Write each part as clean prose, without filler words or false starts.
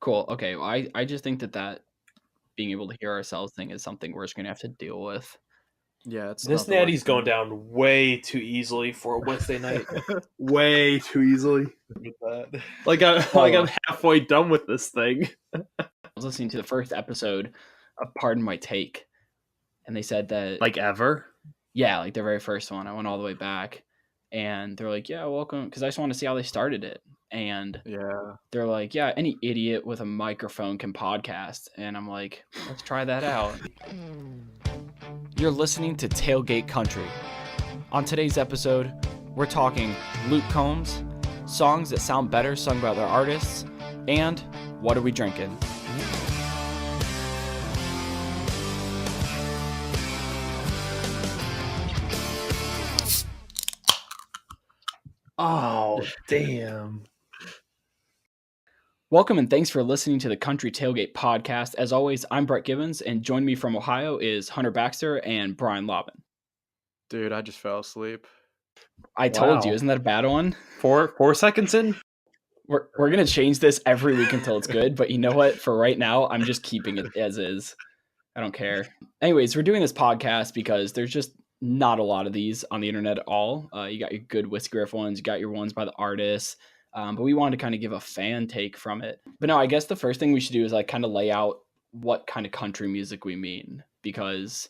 Cool. Okay. Well, I just think that being able to hear ourselves thing is something we're just gonna have to deal with. Yeah, it's This not the worst natty's going thing. down way too easily for a Wednesday night. Way too easily. With that. Like I'm halfway done with this thing. I was listening to the first episode of Pardon My Take, and they said that Like ever. yeah, like their very first one. I went all the way back, and they're like, "Yeah, welcome," because I just want to see how they started it. And Yeah. they're like, "Yeah, any idiot with a microphone can podcast," and I'm like, "Let's try that out." You're listening to Tailgate Country. On today's episode, we're talking Luke Combs, songs that sound better sung by other artists, and what are we drinking? Oh, damn. Welcome and thanks for listening to the Country Tailgate Podcast. As always, I'm Brett Gibbons, and joining me from Ohio is Hunter Baxter and Brian Lobbin. Dude, I just fell asleep. I told you, Wow. isn't that a bad one? 4 seconds in? We're going to change this every week until it's good, but you know what? For right now, I'm just keeping it as is. I don't care. Anyways, we're doing this podcast because there's just not a lot of these on the internet at all. You got your good Whiskey Riff ones, you got your ones by the artists, but we wanted to kind of give a fan take from it. But no, I guess the first thing we should do is like kind of lay out what kind of country music we mean, because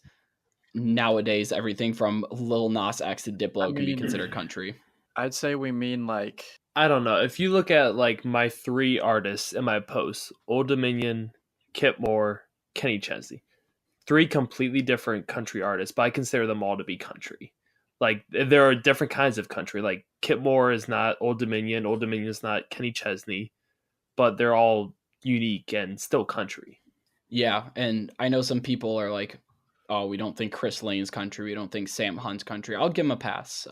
nowadays everything from Lil Nas X to Diplo can be considered country. I'd say we mean like I don't know. If you look at like my 3 artists in my posts, Old Dominion, Kip Moore, Kenny Chesney. 3 completely different country artists, but I consider them all to be country. Like there are different kinds of country. Like Kip Moore is not Old Dominion is not Kenny Chesney, but they're all unique and still country. Yeah, and I know some people are like, oh, we don't think Chris Lane's country, we don't think Sam Hunt's country. I'll give them a pass.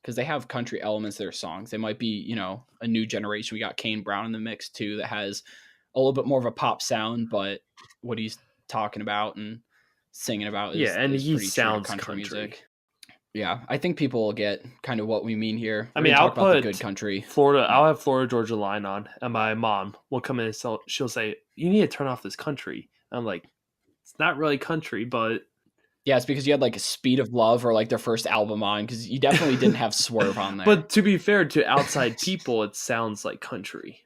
Because they have country elements to their songs. They might be, you know, a new generation. We got Kane Brown in the mix too, that has a little bit more of a pop sound, but what he's talking about and singing about is, and is he pretty sounds true to country country music. Yeah, I think people will get kind of what we mean here. I mean, I'll talk about the put good country. Florida. I'll have Florida Georgia Line on, and my mom will come in and she'll say, "You need to turn off this country." I'm like, "It's not really country, but." Yeah, it's because you had like a Speed of Love or like their first album on, because you definitely didn't have Swerve on there. But to be fair to outside people, it sounds like country.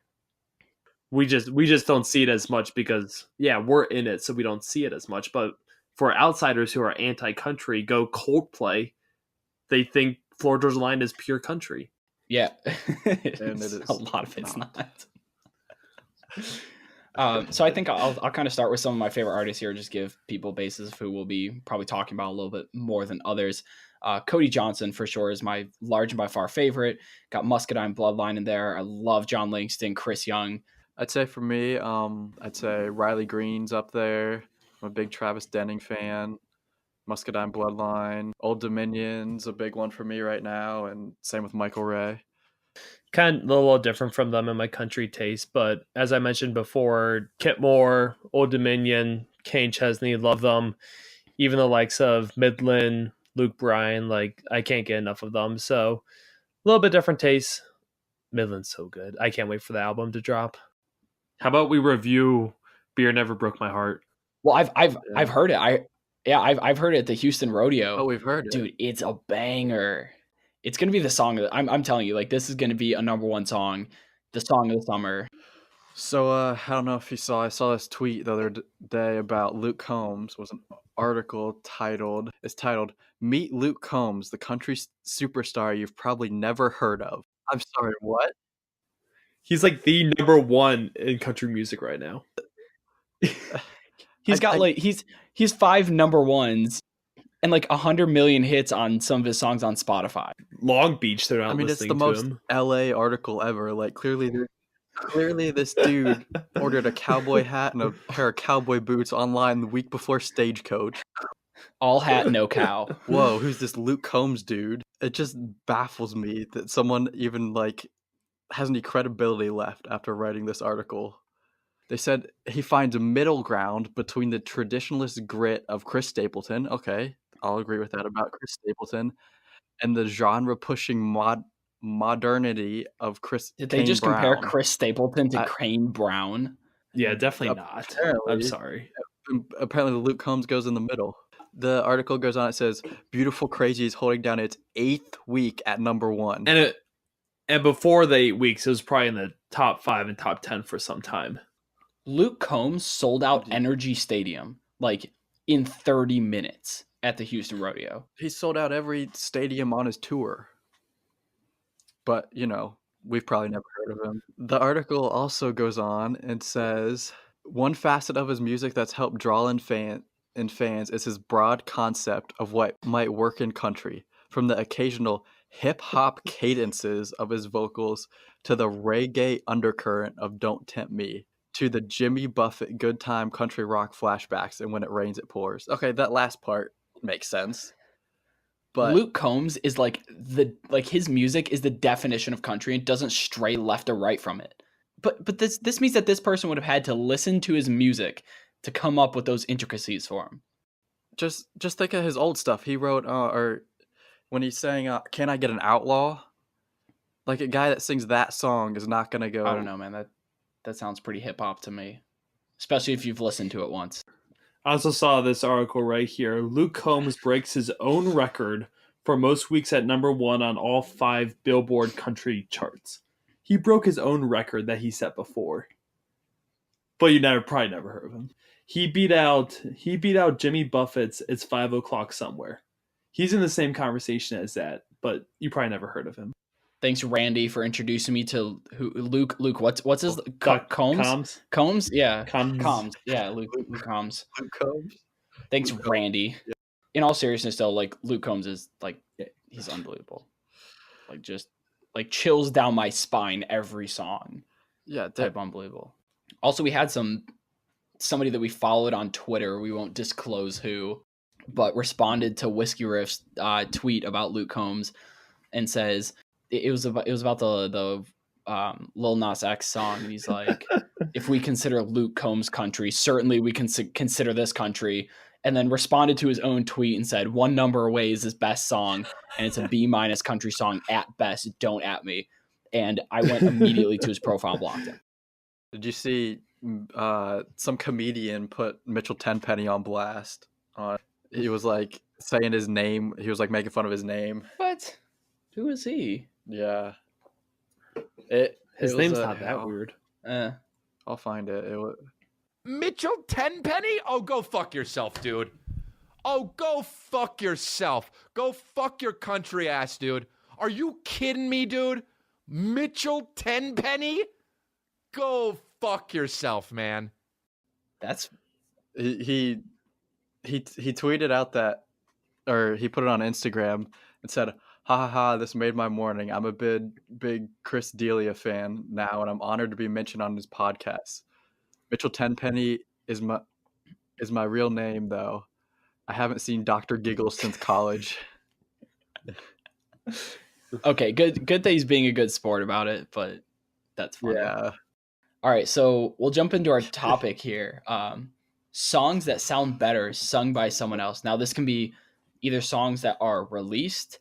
We just don't see it as much because we're in it, so we don't see it as much. But for outsiders who are anti-country, go Coldplay, they think Florida Georgia Line is pure country. Yeah, and it is a lot of it's not. So I think I'll kind of start with some of my favorite artists here, just give people basis of who we'll be probably talking about a little bit more than others. Cody Johnson for sure is my large and by far favorite. Got Muscadine Bloodline in there. I love John Langston, Chris Young. I'd say for me, I'd say Riley Green's up there. I'm a big Travis Denning fan. Muscadine Bloodline. Old Dominion's a big one for me right now, and same with Michael Ray. Kind of a little different from them in my country taste, but as I mentioned before, Kip Moore, Old Dominion, Kane Chesney, love them. Even the likes of Midland, Luke Bryan, like I can't get enough of them. So a little bit different taste. Midland's so good. I can't wait for the album to drop. How about we review Beer Never Broke My Heart? Well, I've heard it. I've heard it at the Houston Rodeo. Oh, we've heard it. Dude, it's a banger. It's going to be the song that I'm telling you, like, this is going to be a number one song, the song of the summer. So, I don't know if you saw, I saw this tweet the other day about Luke Combs. Was an article titled, Meet Luke Combs, the country superstar you've probably never heard of. I'm sorry, what? He's like the number one in country music right now. He's got he's 5 number ones and like 100 million hits on some of his songs on Spotify. Long Beach, they're not listening to him. It's the most LA article ever. Like clearly this dude ordered a cowboy hat and a pair of cowboy boots online the week before Stagecoach. All hat, no cow. Whoa, who's this Luke Combs dude? It just baffles me that someone even like has any credibility left after writing this article. They said he finds a middle ground between the traditionalist grit of Chris Stapleton. Okay, I'll agree with that about Chris Stapleton. And the genre-pushing modernity of Did they Kane just Brown. compare Chris Stapleton to I- Kane Brown? Yeah, definitely not. Apparently. I'm sorry. Apparently, Luke Combs goes in the middle. The article goes on. It says, "Beautiful Crazy is holding down its 8th week at number 1." And before the 8 weeks, it was probably in the top 5 and top 10 for some time. Luke Combs sold out Energy Stadium like in 30 minutes at the Houston Rodeo. He sold out every stadium on his tour. But, we've probably never heard of him. The article also goes on and says, one facet of his music that's helped draw in fans is his broad concept of what might work in country, from the occasional hip-hop cadences of his vocals to the reggae undercurrent of Don't Tempt Me, to the Jimmy Buffett good time country rock flashbacks and When It Rains It Pours. Okay, that last part makes sense. But Luke Combs is his music is the definition of country and doesn't stray left or right from it. But this means that this person would have had to listen to his music to come up with those intricacies for him. Just think of his old stuff. He wrote, or when he's saying, "Can I Get an Outlaw?" Like, a guy that sings that song is not gonna go. I don't know, man. That sounds pretty hip hop to me, especially if you've listened to it once. I also saw this article right here. Luke Combs breaks his own record for most weeks at number 1 on all 5 Billboard country charts. He broke his own record that he set before. But you probably never heard of him. He beat out Jimmy Buffett's It's 5 O'Clock Somewhere. He's in the same conversation as that, but you probably never heard of him. Thanks, Randy, for introducing me to Luke. What's his Combs? Combs? Yeah. Combs. Yeah, Luke Combs. Luke Combs. Thanks, Luke Randy. Combs. Yeah. In all seriousness, though, like Luke Combs is he's unbelievable. Like, just chills down my spine every song. Yeah, type unbelievable. Also, we had somebody that we followed on Twitter. We won't disclose who, but responded to Whiskey Riff's tweet about Luke Combs and says it was about the Lil Nas X song, and he's like, if we consider Luke Combs country, certainly we can consider this country. And then responded to his own tweet and said, "One number away is his best song, and it's a B- country song at best. Don't at me." And I went immediately to his profile and blocked him. Did you see some comedian put Mitchell Tenpenny on blast? He was like saying his name. He was like making fun of his name. What? Who is he? Yeah. His name's not that weird. I'll find it. Mitchell Tenpenny? Oh, go fuck yourself, dude. Oh, go fuck yourself. Go fuck your country ass, dude. Are you kidding me, dude? Mitchell Tenpenny? Go fuck yourself, man. That's he tweeted out that, or he put it on Instagram and said, "Ha ha ha, this made my morning. I'm a big Chris D'Elia fan now, and I'm honored to be mentioned on his podcast. Mitchell Tenpenny is my real name, though. I haven't seen Dr. Giggles since college." Okay, good that he's being a good sport about it, but that's funny. Yeah. All right, so we'll jump into our topic here. Songs that sound better sung by someone else. Now, this can be either songs that are released,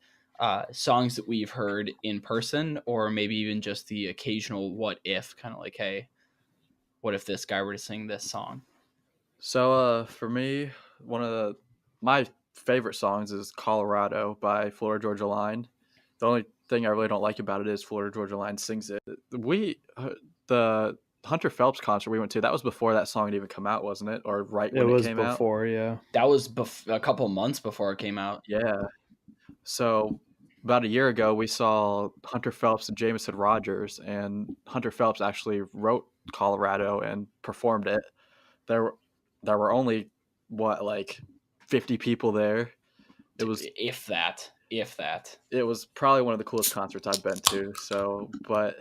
songs that we've heard in person, or maybe even just the occasional what if, kind of like, hey, what if this guy were to sing this song? So for me, one of my favorite songs is Colorado by Florida Georgia Line. The only thing I really don't like about it is Florida Georgia Line sings it. The Hunter Phelps concert we went to, that was before that song had even come out, wasn't it? Or right when it came out? It was before, yeah. That was a couple months before it came out. Yeah. So about a year ago, we saw Hunter Phelps and Jameson Rogers, and Hunter Phelps actually wrote Colorado and performed it. There were only, 50 people there. It was if that. It was probably one of the coolest concerts I've been to. So, but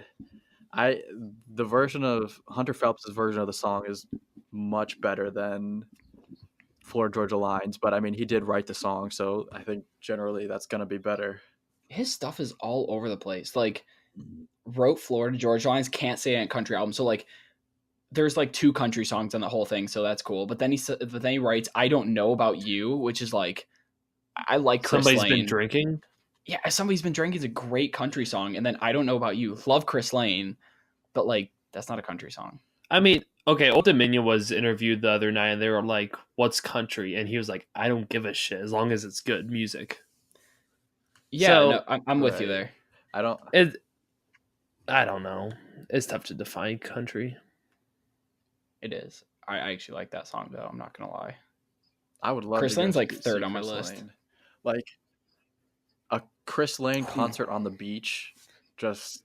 the version of Hunter Phelps' version of the song is much better than Florida Georgia Line's. But I mean, he did write the song, so I think generally that's gonna be better. His stuff is all over the place. Like, wrote Florida Georgia Line's Can't Say It country album. So there's 2 country songs on the whole thing, so that's cool. But then he writes I Don't Know About You, which is I like Chris Somebody's Lane. been drinking. Yeah, Somebody's Been Drinking is a great country song, and then I don't know about you, love Chris Lane, but like that's not a country song. I mean, okay, Old Dominion was interviewed the other night, and they were like, "What's country?" And he was like, "I don't give a shit as long as it's good music." Yeah, So no, I'm with you Right. there. I don't. I don't know. It's tough to define country. It is. I actually like that song though. I'm not gonna lie. I would love Chris to go Lane's like see third on my Chris list. Lane. Like a Chris Lane concert on the beach just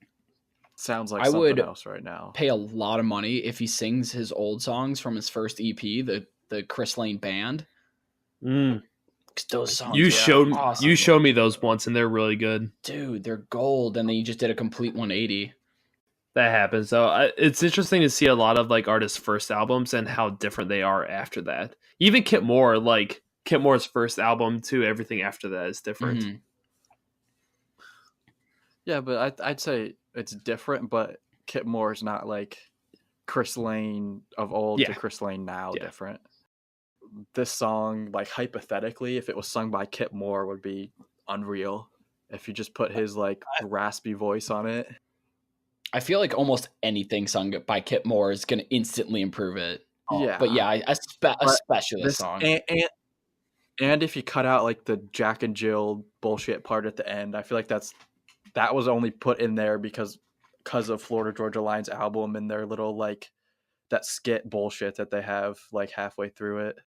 sounds like I something would else right now. pay a lot of money if he sings his old songs from his first EP, the Chris Lane Band. Mm. 'Cause those songs You are showed awesome. you showed me those once, and they're really good. Dude, they're gold, and then you just did a complete 180. That happens. So it's interesting to see a lot of like artists' first albums and how different they are after that. Even Kip Moore, like Kip Moore's first album to everything after that is different. Mhm. Yeah, but I'd say it's different, but Kip Moore is not like Chris Lane of old Yeah. to Chris Lane now Yeah. different. This song, like hypothetically, if it was sung by Kip Moore, would be unreal. If you just put his like raspy voice on it. I feel like almost anything sung by Kip Moore is going to instantly improve it. Yeah. But yeah, especially this song. And if you cut out like the Jack and Jill bullshit part at the end, I feel like that was only put in there because of Florida Georgia Line's album and their little like that skit bullshit that they have like halfway through it.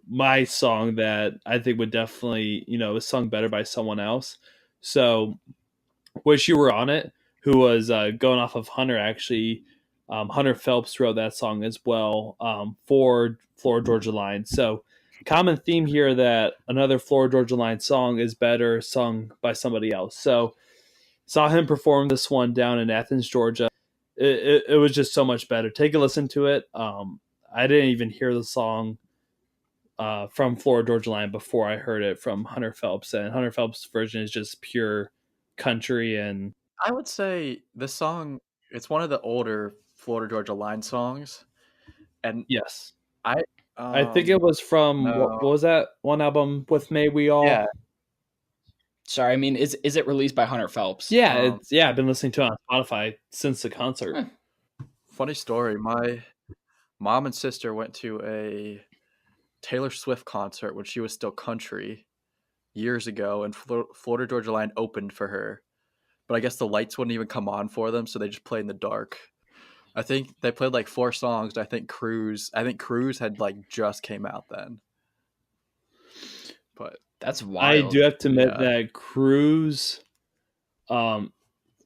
My song that I think would definitely, is sung better by someone else. So, Wish You Were On It, who was going off of Hunter, actually. Hunter Phelps wrote that song as well for Florida Georgia Line. So, common theme here that another Florida Georgia Line song is better sung by somebody else. So, saw him perform this one down in Athens, Georgia. It was just so much better. Take a listen to it. I didn't even hear the song from Florida Georgia Line before I heard it from Hunter Phelps, and Hunter Phelps' version is just pure country. And I would say this song, it's one of the older Florida Georgia Line songs, and yes, I think it was from what was that one album with May We All? Yeah. Sorry, I mean, is it released by Hunter Phelps? Yeah, I've been listening to it on Spotify since the concert. Funny story, my mom and sister went to a Taylor Swift concert when she was still country years ago, and Florida Georgia Line opened for her. But I guess the lights wouldn't even come on for them, so they just played in the dark. I think they played like 4 songs. I think Cruise had like just came out then. But that's wild. I do have to admit that Cruise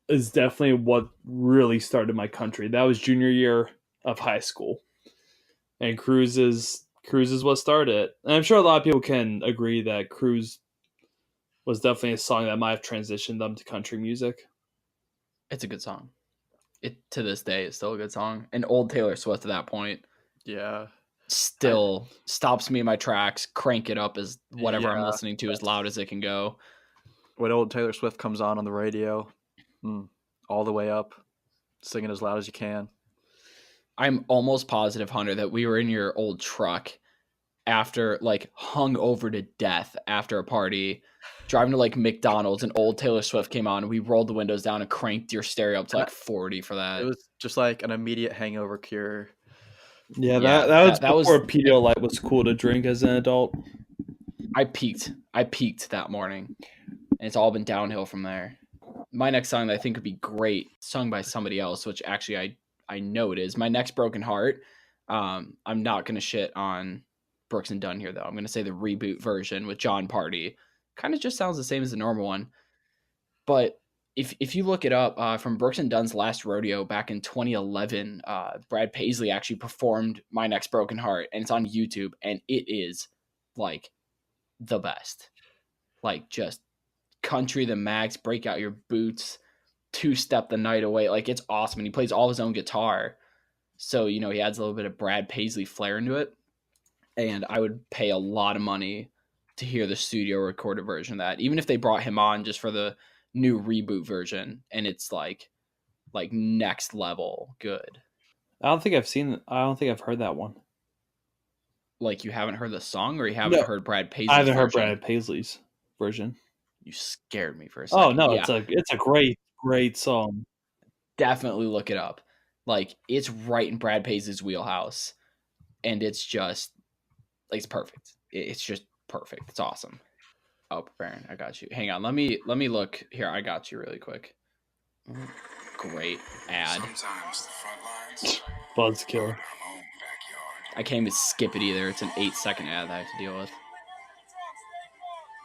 is definitely what really started my country. That was junior year of high school. And Cruise is what started it. And I'm sure a lot of people can agree that Cruise was definitely a song that might have transitioned them to country music. It's a good song. It to this day is still a good song. And old Taylor Swift at that point, yeah, still stops me in my tracks. Crank it up as whatever I'm listening to as loud as it can go. When old Taylor Swift comes on the radio, all the way up, singing as loud as you can. I'm almost positive, Hunter, that we were in your old truck after like hung over to death after a party, driving to like McDonald's, and old Taylor Swift came on, and we rolled the windows down and cranked your stereo up to like 40 for that. It was just like an immediate hangover cure. Yeah, that was before Pedialyte was cool to drink as an adult. I peaked that morning, and it's all been downhill from there. My next song that I think would be great, sung by somebody else, which actually I know it is. My Next Broken Heart. I'm not going to shit on Brooks and Dunn here, though. I'm going to say the reboot version with John Party. Kind of just sounds the same as the normal one. But if you look it up, from Brooks and Dunn's last rodeo back in 2011, Brad Paisley actually performed My Next Broken Heart, and it's on YouTube, and it is like the best. Like just country the max, break out your boots, two-step the night away. Like it's awesome. And he plays all his own guitar. So, he adds a little bit of Brad Paisley flair into it. And I would pay a lot of money to hear the studio recorded version of that, even if they brought him on just for the new reboot version. And it's like next level good. I don't think I've heard that one. Like you haven't heard the song, or you haven't heard Brad Paisley's I haven't heard version? Brad Paisley's version. You scared me for a second. Oh no, yeah. it's a great song. Definitely look it up. Like, it's right in Brad Paisley's wheelhouse, and it's just like it's perfect. It's just perfect. It's awesome. Oh, preparing. I got you. Hang on. Let me look here. I got you really quick. Great ad. Buzzkill. I can't even skip it either. It's an 8-second ad that I have to deal with.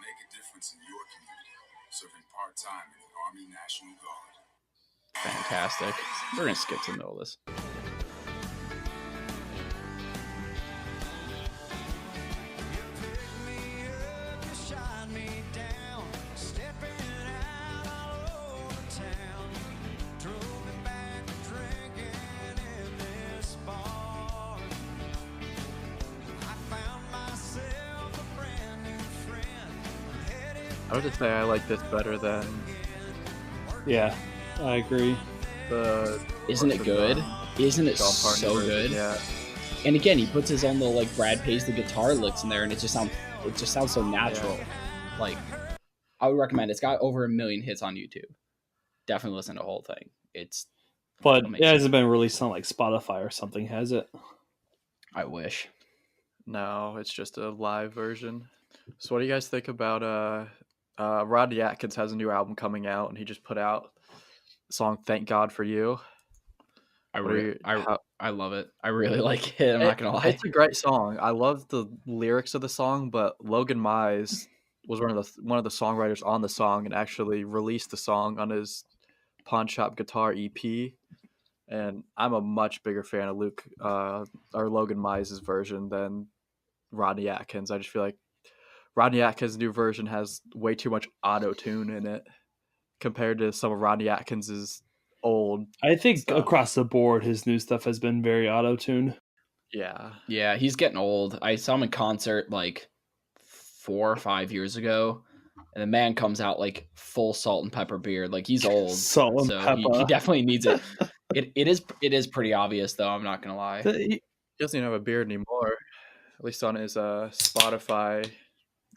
Make a difference in your community, serving part-time in the Army National Guard. Fantastic. We're gonna skip to the middle of this. I would just say I like this better than Yeah, I agree. the. Isn't it good? Isn't it John Parton so version, good? Yeah. And again, he puts his own little like Brad Paisley guitar licks in there, and it just sounds so natural. Yeah. Like, I would recommend it. It's got over 1 million hits on YouTube. Definitely listen to the whole thing. It's But amazing. it hasn't been released on like Spotify or something, has it? I wish. No, it's just a live version. So what do you guys think about Rodney Atkins has a new album coming out, and he just put out the song "Thank God for You." I What are you- how- love it. I really like it. I'm not gonna lie. It's a great song. I love the lyrics of the song, but Logan Mize was one of the songwriters on the song and actually released the song on his Pawn Shop Guitar EP. And I'm a much bigger fan of Logan Mize's version than Rodney Atkins. I just feel like Rodney Atkins' new version has way too much auto tune in it compared to some of Rodney Atkins's old. I think stuff. across the board, his new stuff has been very auto-tuned. Yeah. Yeah, he's getting old. I saw him in concert like 4 or 5 years ago, and the man comes out like full salt and pepper beard. Like, he's old, Salt and so he pepper. definitely needs it. It is pretty obvious though. I'm not gonna lie. He doesn't even have a beard anymore, at least on his Spotify.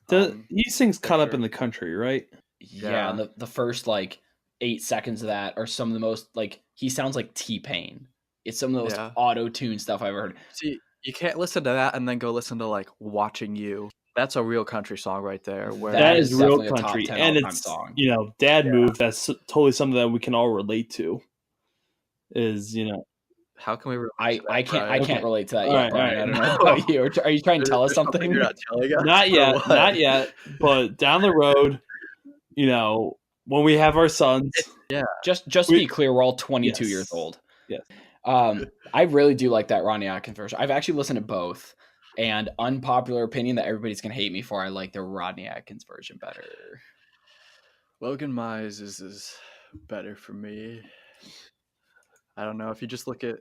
He sings "Caught Up picture. in the Country," right? Yeah, and the first like 8 seconds of that are some of the most like he sounds like T-Pain. It's some of the most Yeah. auto-tune stuff I've ever heard. See, you can't listen to that and then go listen to like "Watching You." That's a real country song right there. Where That is is real definitely a top country, 10 and all-time it's song. dad move. That's totally something that we can all relate to. Is how can we? relate I to that, can't Brian? relate to that All yet, right, Brian. all I right. don't know about you. Are you trying to tell us There's something something? you're not telling us? not Or yet, what? not yet. But down the road, when we have our sons, Just to be clear, we're all 22 years Yes. old. Yes. I really do like that Ronnie Atkins version. I've actually listened to both, and unpopular opinion that everybody's gonna hate me for, I like the Rodney Atkins version better. Logan Mize is better for me. I don't know if you just look at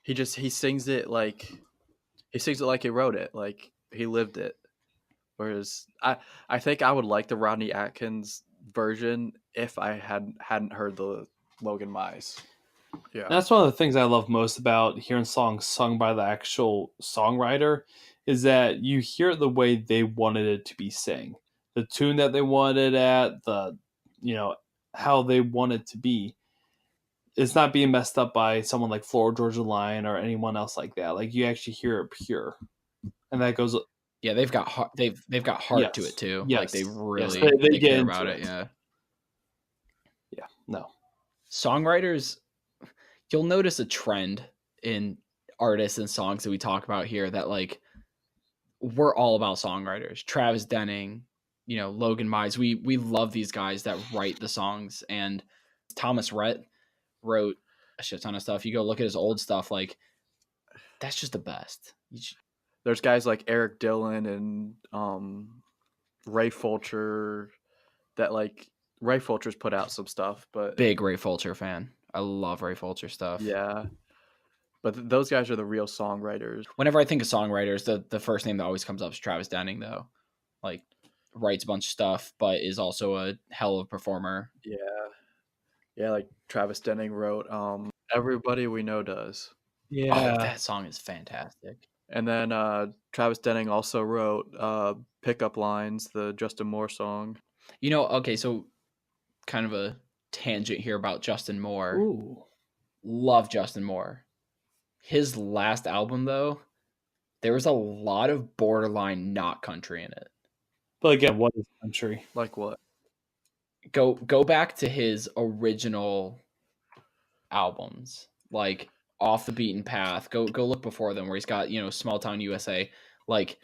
he sings it like he wrote it, like he lived it. Whereas I think I would like the Rodney Atkins version if I hadn't heard the Logan Mize. Yeah. that's one of the things I love most about hearing songs sung by the actual songwriter is that you hear it the way they wanted it to be sang, the tune that they wanted at the how they want it to be. It's not being messed up by someone like Florida Georgia Line or anyone else like that. Like, you actually hear it pure, and that goes. Yeah, they've got heart. They've got heart to Yes. it too. Yes. Like, they really Yes, they they get care into about it. it. Yeah, Yeah, no. songwriters. You'll notice a trend in artists and songs that we talk about here that like we're all about songwriters. Travis Denning, Logan Mize. We love these guys that write the songs, and Thomas Rhett wrote a shit ton of stuff. You go look at his old stuff, like that's just the best. There's guys like Eric Dillon and Ray Fulcher that like Ray Fulcher's put out some stuff, but Big Ray Fulcher fan. I love Ray Fulcher stuff. yeah. But those guys are the real songwriters. Whenever I think of songwriters, the first name that always comes up is Travis Denning, though. Like, writes a bunch of stuff, but is also a hell of a performer. Yeah. Yeah, like Travis Denning wrote Everybody We Know Does. Yeah, Oh, that song is fantastic. And then Travis Denning also wrote Pickup Lines, the Justin Moore song. Okay, so kind of a tangent here about Justin Moore. Ooh. Love Justin Moore. His last album, though, there was a lot of borderline not country in it. But again, what is country? Like what? Go back to his original albums, like Off the Beaten Path. Go look before them, where he's got Small Town USA. Like,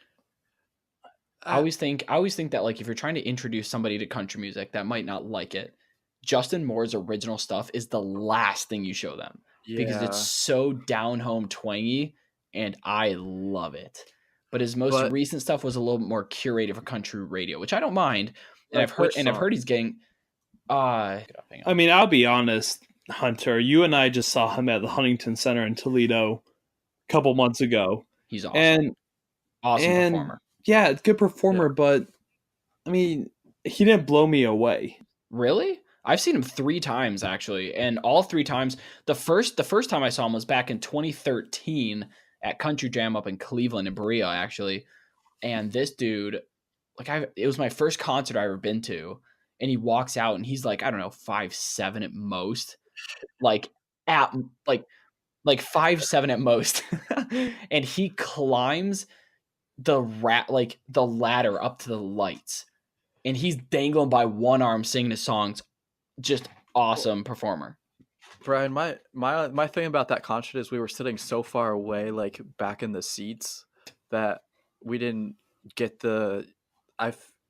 I always think that, like, if you're trying to introduce somebody to country music that might not like it, Justin Moore's original stuff is the last thing you show them, because it's so down home twangy, and I love it. But his most recent stuff was a little more curated for country radio, which I don't mind. And I've heard he's getting. I mean, I'll be honest, Hunter. You and I just saw him at the Huntington Center in Toledo a couple months ago. He's awesome. Awesome performer. Yeah, good performer, but I mean, he didn't blow me away. Really? I've seen him 3 times, actually, and all 3 times. The first time I saw him was back in 2013 at Country Jam up in Cleveland in Berea, actually. And this dude, it was my first concert I ever been to, and he walks out and he's like, I don't know, 5'7" at most, like 5'7" at most, and he climbs the ladder up to the lights, and he's dangling by one arm singing his songs. Just awesome performer. Brian, my thing about that concert is we were sitting so far away, like back in the seats, that we didn't get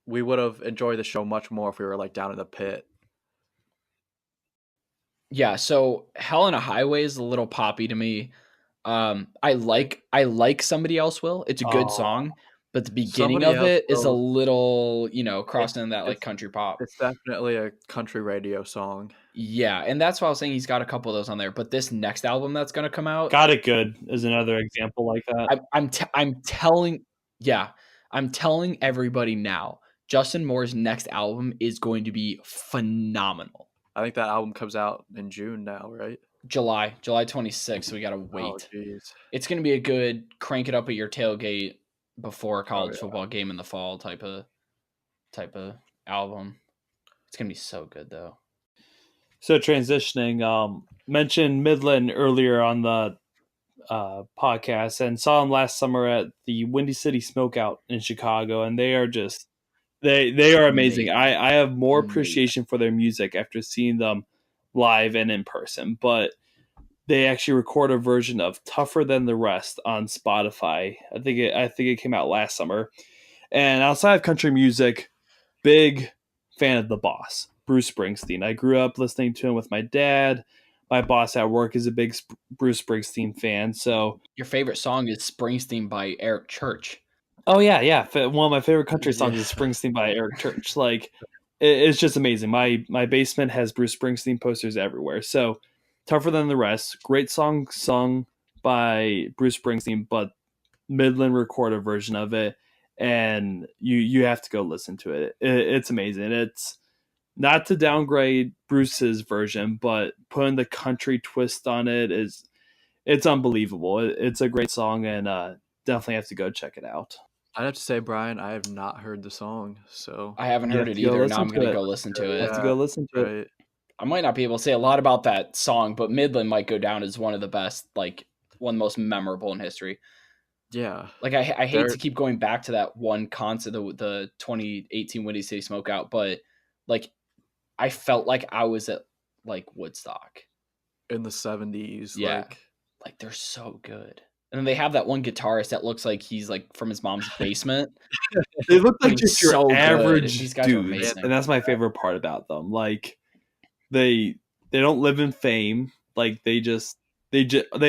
we would have enjoyed the show much more if we were like down in the pit. Yeah, so Hell on a Highway is a little poppy to me. I like Somebody Else Will. It's a good song, but the beginning of it is a little, crossing into that like country pop. It's definitely a country radio song. Yeah, and that's why I was saying he's got a couple of those on there. But this next album that's going to come out, Got It Good is another example like that. I'm telling everybody now, Justin Moore's next album is going to be phenomenal. I think that album comes out in June now, right? July 26th. So we gotta wait. Oh, geez. It's gonna be a good crank it up at your tailgate before a college football game in the fall type of album. It's gonna be so good though. So transitioning, mentioned Midland earlier on the podcast, and saw him last summer at the Windy City Smokeout in Chicago, and they are just they are amazing. I have more appreciation for their music after seeing them live and in person, but they actually record a version of Tougher Than the Rest on Spotify. I think it came out last summer. And outside of country music, big fan of the boss, Bruce Springsteen. I grew up listening to him with my dad. My boss at work is a big Bruce Springsteen fan. So your favorite song is Springsteen by Eric Church. Oh yeah. One of my favorite country songs is Springsteen by Eric Church. Like, it's just amazing. My basement has Bruce Springsteen posters everywhere. So Tougher Than the Rest, great song sung by Bruce Springsteen, but Midland recorded version of it, and you have to go listen to it. It's amazing. It's not to downgrade Bruce's version, but putting the country twist on it's unbelievable. It's a great song, and definitely have to go check it out. I'd have to say, Brian, I have not heard the song, so I haven't heard it either. Now I'm going to go listen to it. I have to go listen to it. I might not be able to say a lot about that song, but Midland might go down as one of the best, like one of the most memorable in history. Yeah. Like I hate to keep going back to that one concert, the 2018 Windy City Smokeout, but like I felt like I was at like Woodstock in the 70s. Yeah. Like they're so good. And then they have that one guitarist that looks like he's like from his mom's basement. They look like just your so average These guys dude, are amazing. and that's my favorite part about them. Like they don't live in fame. Like they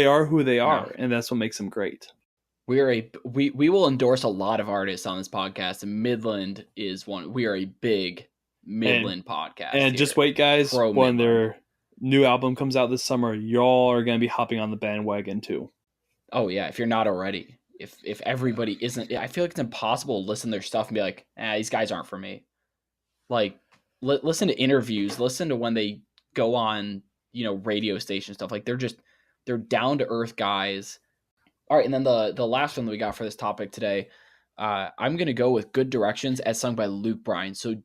are who they are, and that's what makes them great. We will endorse a lot of artists on this podcast, and Midland is one. We are a big Midland podcast. And just wait, guys, when their new album comes out this summer, y'all are going to be hopping on the bandwagon too. Oh yeah, if you're not already. If everybody isn't, I feel like it's impossible to listen to their stuff and be like, these guys aren't for me. Like, listen to interviews, listen to when they go on, radio station stuff. Like they're down to earth guys. All right, and then the last one that we got for this topic today, I'm gonna go with "Good Directions" as sung by Luke Bryan. So,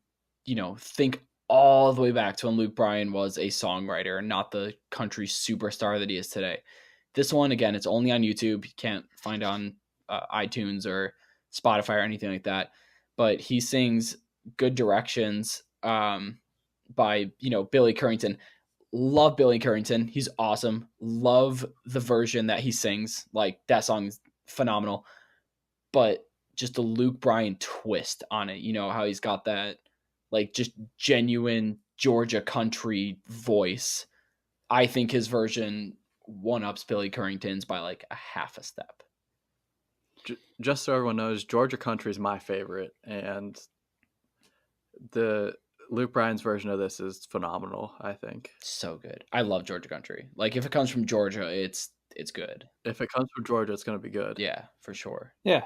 think all the way back to when Luke Bryan was a songwriter, not the country superstar that he is today. This one, again, it's only on YouTube. You can't find it on iTunes or Spotify or anything like that. But he sings "Good Directions" by Billy Currington. Love Billy Currington. He's awesome. Love the version that he sings. Like, that song's phenomenal. But just the Luke Bryan twist on it. You know how he's got that like just genuine Georgia country voice. I think his version one-ups Billy Currington's by like a half a step. Just so everyone knows, Georgia country is my favorite, and the Luke Bryan's version of this is phenomenal, I think. So good. I love Georgia country. Like, if it comes from Georgia, it's good. If it comes from Georgia, it's going to be good. Yeah, for sure. Yeah.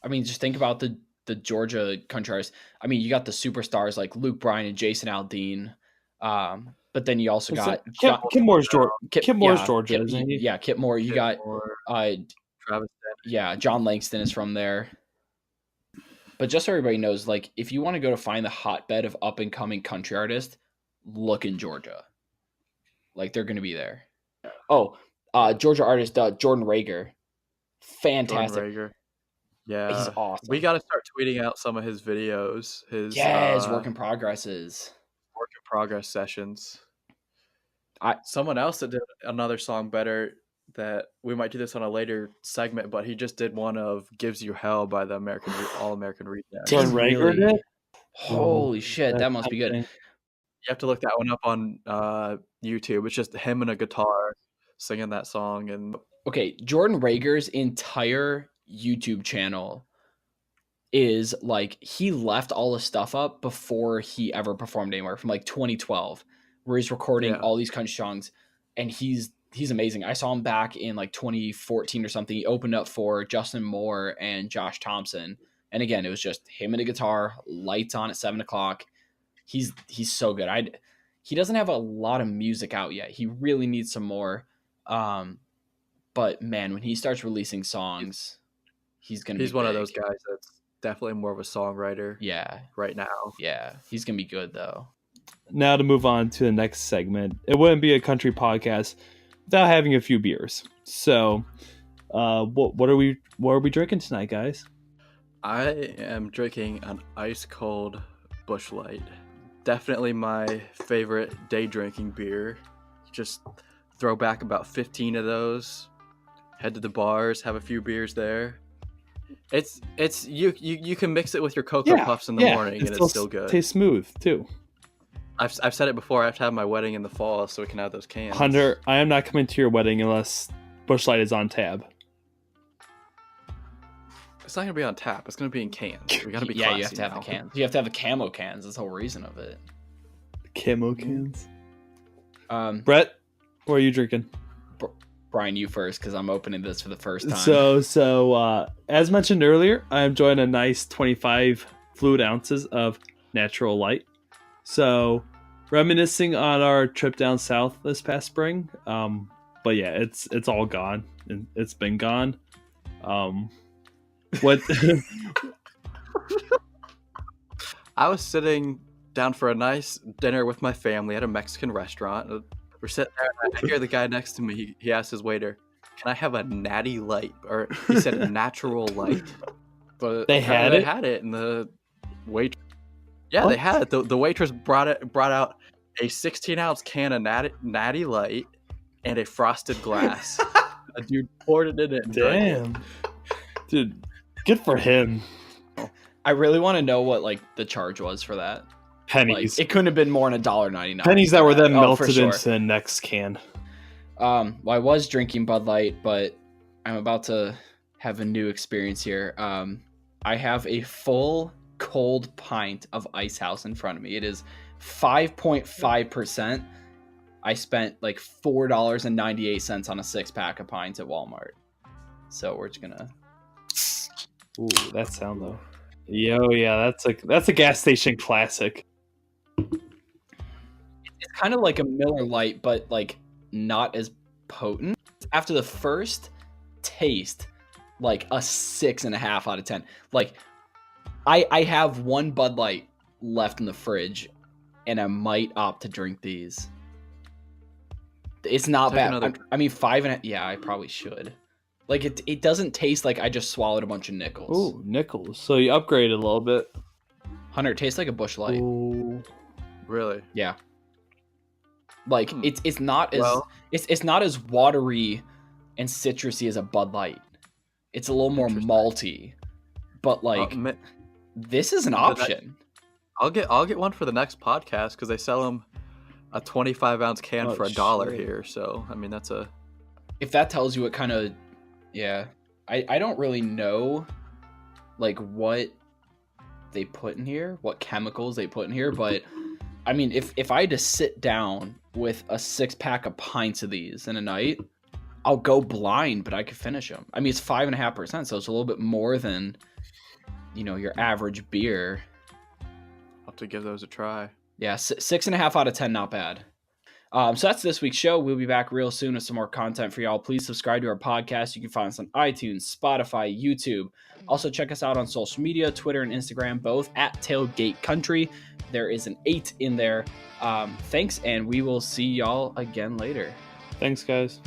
I mean, just think about the Georgia country artists. I mean, you got the superstars like Luke Bryan and Jason Aldean. But then you also got Kip Moore's Georgia. Kip Moore's yeah, Georgia, Kip, isn't he? yeah, Kip Moore. You Kip got Moore, Travis Denny. yeah, John Langston is from there. But just so everybody knows, like, if you want to go to find the hotbed of up and coming country artists, look in Georgia. Like, they're going to be there. Oh, Georgia artist Jordan Rager, fantastic. Jordan Rager. Yeah, He's awesome. We got to start tweeting out some of his videos. His work in progresses, work in progress sessions. I- Someone else that did another song better, that we might do this on a later segment, but he just did one of "Gives You Hell" by the All American Rejects. Jordan Rager did? Holy shit, that must be good. You have to look that one up on YouTube. It's just him and a guitar singing that song. And Okay, Jordan Rager's entire YouTube channel is like, he left all the stuff up before he ever performed anywhere, from like 2012, where he's recording all these country songs, and he's amazing. I saw him back in like 2014 or something. He opened up for Justin Moore and Josh Thompson, and again, it was just him and a guitar, lights on at 7:00. He's so good. He doesn't have a lot of music out yet. He really needs some more. But man, when he starts releasing songs, he's one of those guys that's definitely more of a songwriter. Yeah. Right now. Yeah. He's gonna be good though. Now to move on to the next segment. It wouldn't be a country podcast without having a few beers. So, what are we drinking tonight, guys? I am drinking an ice cold Busch Light. Definitely my favorite day drinking beer. Just throw back about 15 of those. Head to the bars, have a few beers there. It's you can mix it with your Cocoa Puffs in the morning, and it's still good. Tastes smooth too. I've said it before. I have to have my wedding in the fall so we can have those cans. Hunter, I am not coming to your wedding unless Busch Light is on tab. It's not gonna be on tap. It's gonna be in cans. We gotta be classy. You have to have the cans. You have to have the camo cans. That's the whole reason of it. Camo cans. Brett, what are you drinking? Brian, you first, because I'm opening this for the first time. So as mentioned earlier, I am enjoying a nice 25 fluid ounces of Natural Light. So reminiscing on our trip down south this past spring. But yeah, it's all gone. It's been gone. What? I was sitting down for a nice dinner with my family at a Mexican restaurant. We're sitting there, and I hear the guy next to me. He asked his waiter, "Can I have a natty light?" Or he said Natural Light. But they had it, and the waitress. Yeah, they had it. The waitress brought out a 16-ounce can of natty Light and a frosted glass. A dude poured it in it. Damn, dude, good for him. I really want to know what like the charge was for that. Pennies. Like, it couldn't have been more than $1.99. Pennies that were then melted into the next can. Well, I was drinking Bud Light, but I'm about to have a new experience here. I have a full cold pint of Ice House in front of me. It is 5.5%. I spent like $4.98 on a 6-pack of pints at Walmart. So we're just gonna. Ooh, that sound though. Yo, yeah, that's a gas station classic. It's kind of like a Miller Lite, but like not as potent. After the first taste, like a 6.5 out of 10. Like I have one Bud Light left in the fridge, and I might opt to drink these. It's not Take bad. another- I mean, 5.5. Yeah, I probably should. Like it doesn't taste like I just swallowed a bunch of nickels. Ooh, nickels. So you upgraded a little bit. Hunter, it tastes like a Busch Light. Ooh. Really? Yeah. Like it's not as Well- it's not as watery and citrusy as a Bud Light. It's a little more Interesting. malty. But like this is an option. I'll get one for the next podcast because they sell them a 25-ounce can for $1 shit. here. So I mean that's a If that tells you what kind of I don't really know like what they put in here, what chemicals they put in here, but I mean if I had to sit down with a 6-pack of pints of these in a night, I'll go blind, but I could finish them. I mean it's 5.5%, so it's a little bit more than your average beer. I'll have to give those a try. Yeah, 6.5 out of 10, not bad. So that's this week's show. We'll be back real soon with some more content for y'all. Please subscribe to our podcast. You can find us on iTunes, Spotify, YouTube. Also check us out on social media, Twitter and Instagram, both at Tailgate Country. There is an 8 in there. Thanks, and we will see y'all again later. Thanks, guys.